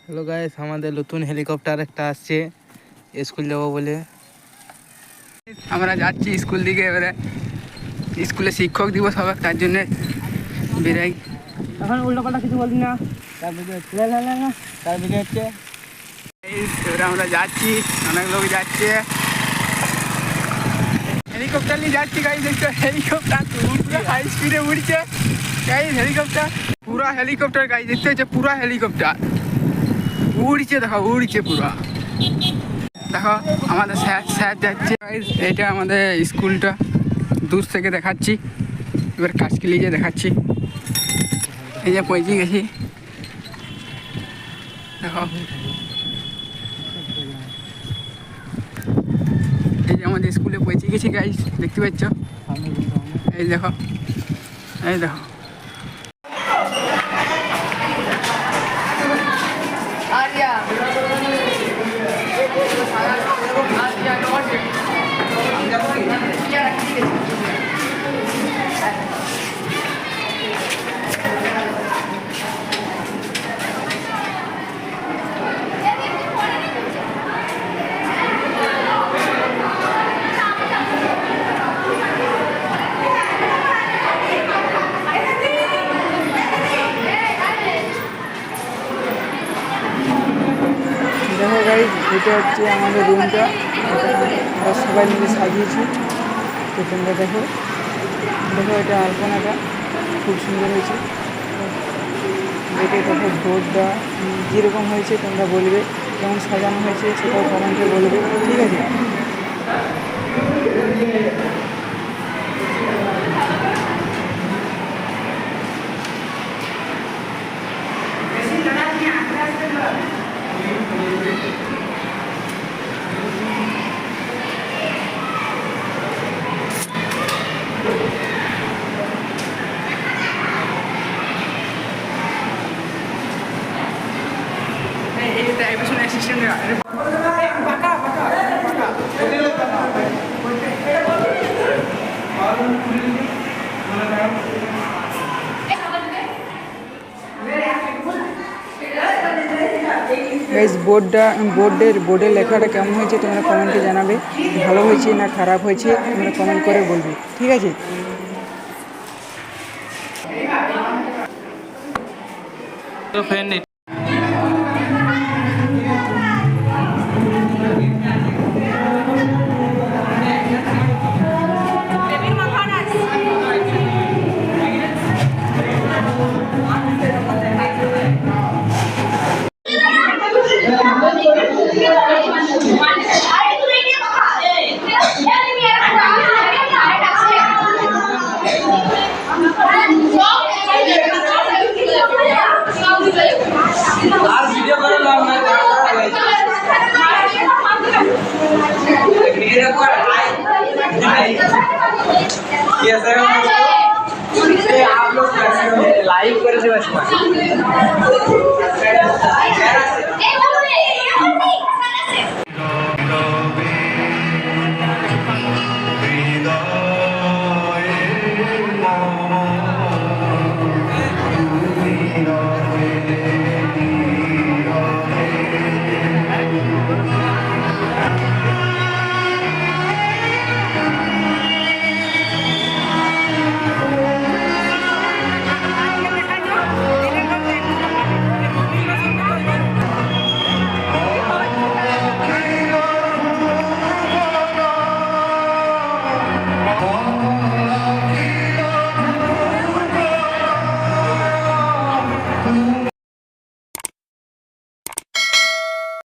Hello guys, আমাদের নতুন helicopter একটা আসছে স্কুল যাবো বলে। আমরা যাচ্ছি স্কুল দিকে। এবারে স্কুলে শিক্ষক দিবস হবে, তার জন্য বেরাই। এখন উল্টোপাল্টা কিছু বলছি না, তারপরে হচ্ছে এবারে আমরা যাচ্ছি, অনেক লোক যাচ্ছে। হেলিকপ্টার নিয়ে যাচ্ছি গাইস, দেখছো হেলিকপ্টার পুরো হাই স্পিডে উড়ছে গাইস। হেলিকপ্টার পুরা হেলিকপ্টার গাইস, দেখতে হচ্ছে পুরা হেলিকপ্টার উড়ছে, দেখো উড়ছে পুরা। দেখো আমাদের স্যার যাচ্ছে। এটা আমাদের স্কুলটা দূর থেকে দেখাচ্ছি, এবার কাছকে নিয়ে দেখাচ্ছি। এই যে পৌঁছে গেছি, দেখো এই যে আমাদের স্কুলে পৌঁছে গেছি গাইস, দেখতে পাচ্ছ। এই দেখো, এই দেখো। দেখো গাইস, এটা হচ্ছে আমাদের রুমটা, আমরা সবাই মিলে সাজিয়েছি। তো তোমরা দেখো, দেখো এটা আলপনাটা খুব সুন্দর হয়েছে। এটা দেখো বোর্ডটা কীরকম হয়েছে তোমরা বলবে, কেমন সাজানো হয়েছে সেটাও কমেন্টে বলবে, ঠিক আছে। ড্রাইভেশন অ্যাসিস্ট্যান্ট গাইস, বোর্ডের লেখাটা কেমন হয়েছে তোমরা কমেন্টে জানাবে। ভালো হয়েছে না খারাপ হয়েছে তোমরা কমেন্ট করে বলবে, ঠিক আছে। তো ফ্রেন্ড आप लोग लाइव कर दे।